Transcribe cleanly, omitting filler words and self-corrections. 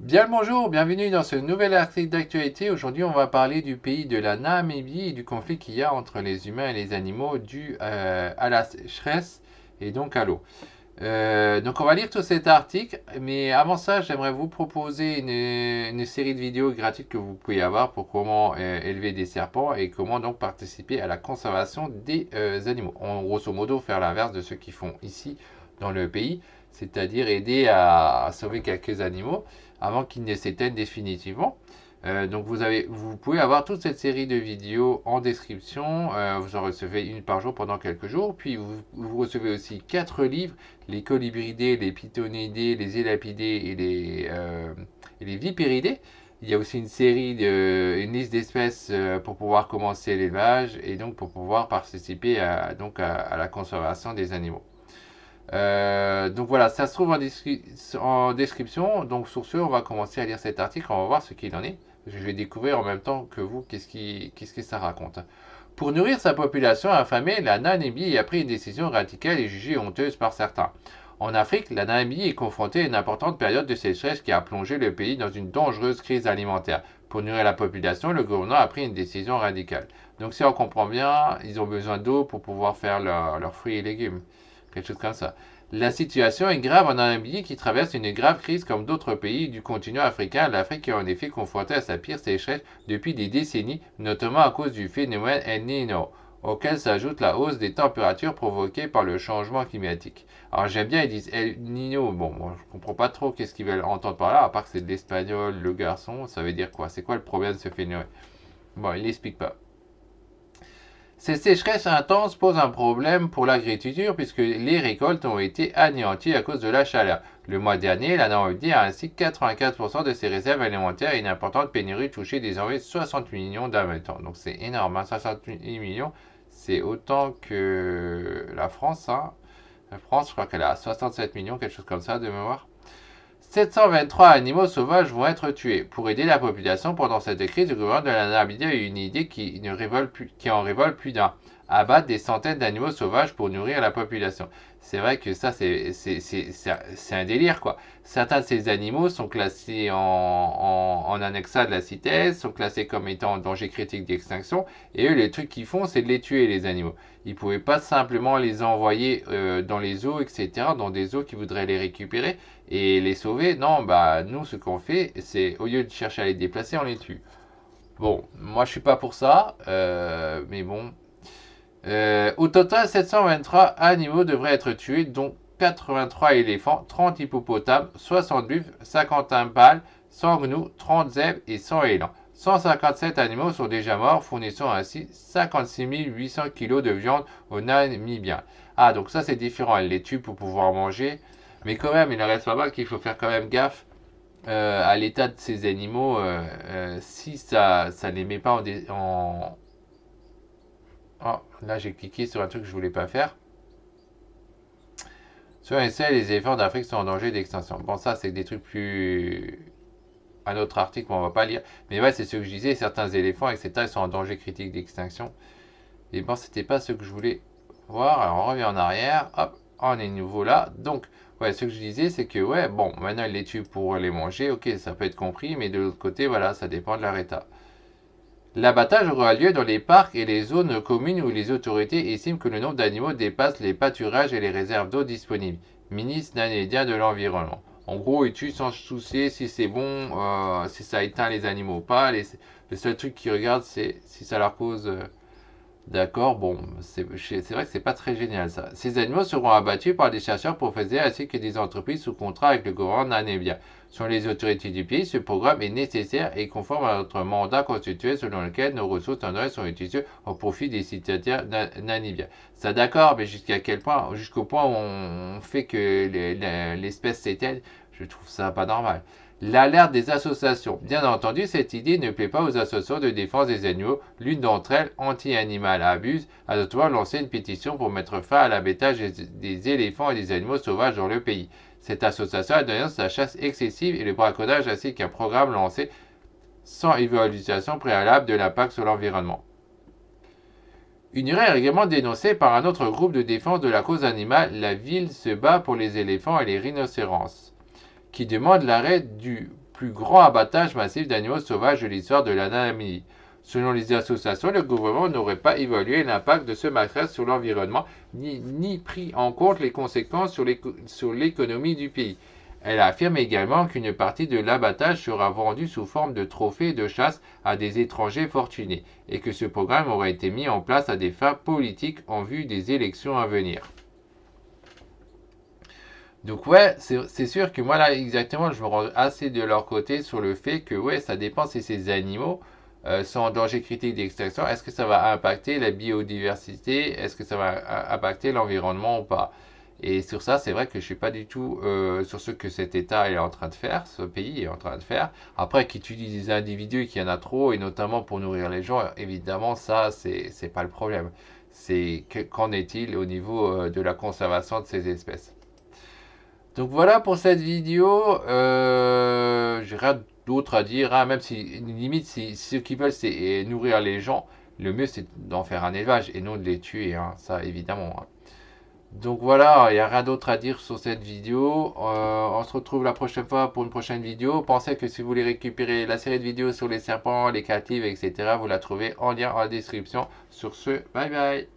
Bien le bonjour, bienvenue dans ce nouvel article d'actualité. Aujourd'hui, on va parler du pays de la Namibie et du conflit qu'il y a entre les humains et les animaux dû à la sécheresse et donc à l'eau. Donc on va lire tout cet article, mais avant ça, j'aimerais vous proposer une série de vidéos gratuites que vous pouvez avoir pour comment élever des serpents et comment donc participer à la conservation des animaux. En grosso modo, faire l'inverse de ce qu'ils font ici dans le pays, c'est-à-dire aider à sauver quelques animaux avant qu'ils ne s'éteignent définitivement. Donc vous pouvez avoir toute cette série de vidéos en description. Vous en recevez une par jour pendant quelques jours. Puis vous recevez aussi 4 livres, les colibridés, les pitonidés, les élapidés et les vipéridés. Il y a aussi une liste d'espèces pour pouvoir commencer l'élevage et donc pour pouvoir participer à la conservation des animaux. Donc voilà, ça se trouve en description. Donc sur ce, on va commencer à lire cet article, on va voir ce qu'il en est. Je vais découvrir en même temps que vous qu'est-ce que ça raconte. Pour nourrir sa population affamée, la Namibie a pris une décision radicale et jugée honteuse par certains. En Afrique, la Namibie est confrontée à une importante période de sécheresse qui a plongé le pays dans une dangereuse crise alimentaire. Pour nourrir la population, le gouvernement a pris une décision radicale. Donc si on comprend bien, ils ont besoin d'eau pour pouvoir faire leurs fruits et légumes. Quelque chose comme ça. La situation est grave en Namibie qui traverse une grave crise comme d'autres pays du continent africain. L'Afrique est en effet confrontée à sa pire sécheresse depuis des décennies, notamment à cause du phénomène El Niño, auquel s'ajoute la hausse des températures provoquée par le changement climatique. Alors j'aime bien, ils disent El Niño. Bon, moi, je comprends pas trop qu'est-ce qu'ils veulent entendre par là, à part que c'est de l'espagnol, le garçon, ça veut dire quoi? C'est quoi le problème de ce phénomène? Bon, il l'explique pas. Cette sécheresse intense pose un problème pour l'agriculture puisque les récoltes ont été anéanties à cause de la chaleur. Le mois dernier, la Namibie a ainsi 84% de ses réserves alimentaires et une importante pénurie touchait désormais 60 millions d'habitants. Donc c'est énorme, hein, 68 millions, c'est autant que la France. Hein. La France, je crois qu'elle a 67 millions, quelque chose comme ça de mémoire. 723 animaux sauvages vont être tués. Pour aider la population pendant cette crise, le gouvernement de la Namibie a eu une idée qui en révolte plus d'un. Abattre des centaines d'animaux sauvages pour nourrir la population. C'est vrai que ça, c'est un délire, quoi. Certains de ces animaux sont classés en annexa de la CITES, sont classés comme étant en danger critique d'extinction, et eux, les trucs qu'ils font, c'est de les tuer, les animaux. Ils ne pouvaient pas simplement les envoyer dans les eaux, etc., dans des eaux qui voudraient les récupérer et les sauver. Non, bah nous, ce qu'on fait, c'est au lieu de chercher à les déplacer, on les tue. Bon, moi je suis pas pour ça, mais bon. Au total, 723 animaux devraient être tués, dont 83 éléphants, 30 hippopotames, 60 buffles, 51 pâles, 100 gnous, 30 zèbres et 100 élans. 157 animaux sont déjà morts, fournissant ainsi 56 800 kg de viande aux Namibiens. Ah, donc ça c'est différent, elle les tue pour pouvoir manger. Mais quand même, il en reste pas mal qu'il faut faire quand même gaffe à l'état de ces animaux. Si ça ne les met pas Oh, là j'ai cliqué sur un truc que je voulais pas faire. Sur essai, les éléphants d'Afrique sont en danger d'extinction. Bon, ça c'est des trucs plus... Un autre article, on va pas lire. Mais ouais, c'est ce que je disais, certains éléphants, etc., ils sont en danger critique d'extinction. Et bon, c'était pas ce que je voulais voir. Alors on revient en arrière. Hop, on est nouveau là. Donc, ouais, ce que je disais, c'est que, ouais, bon, maintenant ils les tuent pour les manger. Ok, ça peut être compris. Mais de l'autre côté, voilà, ça dépend de leur état. L'abattage aura lieu dans les parcs et les zones communes où les autorités estiment que le nombre d'animaux dépasse les pâturages et les réserves d'eau disponibles. Ministre canadien de l'Environnement. En gros, ils tuent sans se soucier si c'est bon, si ça éteint les animaux ou pas. Le seul truc qu'ils regardent, c'est si ça leur cause d'accord, bon, c'est vrai que c'est pas très génial ça. Ces animaux seront abattus par des chercheurs professionnels ainsi que des entreprises sous contrat avec le gouvernement namibien. Selon les autorités du pays, ce programme est nécessaire et conforme à notre mandat constitué selon lequel nos ressources naturelles sont utilisées au profit des citoyens namibiens. Ça d'accord, mais jusqu'à quel point, jusqu'au point où on fait que l'espèce s'éteigne, je trouve ça pas normal. L'alerte des associations. Bien entendu, cette idée ne plaît pas aux associations de défense des animaux. L'une d'entre elles, Anti-Animal Abuse, a notamment lancé une pétition pour mettre fin à l'abattage des éléphants et des animaux sauvages dans le pays. Cette association a dénoncé la chasse excessive et le braconnage ainsi qu'un programme lancé sans évaluation préalable de l'impact sur l'environnement. Une erreur est également dénoncée par un autre groupe de défense de la cause animale. La ville se bat pour les éléphants et les rhinocéros qui demande l'arrêt du plus grand abattage massif d'animaux sauvages de l'histoire de la Namibie. Selon les associations, le gouvernement n'aurait pas évalué l'impact de ce massacre sur l'environnement, ni pris en compte les conséquences sur l'économie du pays. Elle affirme également qu'une partie de l'abattage sera vendue sous forme de trophées de chasse à des étrangers fortunés et que ce programme aurait été mis en place à des fins politiques en vue des élections à venir. Donc ouais, c'est sûr que moi là exactement, je me rends assez de leur côté sur le fait que ouais, ça dépend si ces animaux sont en danger critique d'extinction. Est-ce que ça va impacter la biodiversité? Est-ce que ça va impacter l'environnement ou pas? Et sur ça, c'est vrai que je suis pas du tout sur ce que cet État est en train de faire, ce pays est en train de faire. Après, qu'il utilise des individus et qu'il y en a trop, et notamment pour nourrir les gens, évidemment, ça, c'est pas le problème. C'est qu'en est-il au niveau de la conservation de ces espèces? Donc voilà pour cette vidéo. J'ai rien d'autre à dire, hein, même si limite si ce qu'ils veulent c'est nourrir les gens, le mieux c'est d'en faire un élevage et non de les tuer, hein, ça évidemment, hein. Donc voilà, il n'y a rien d'autre à dire sur cette vidéo. On se retrouve la prochaine fois pour une prochaine vidéo. Pensez que si vous voulez récupérer la série de vidéos sur les serpents, les captives, etc., vous la trouvez en lien en description. Sur ce, bye bye.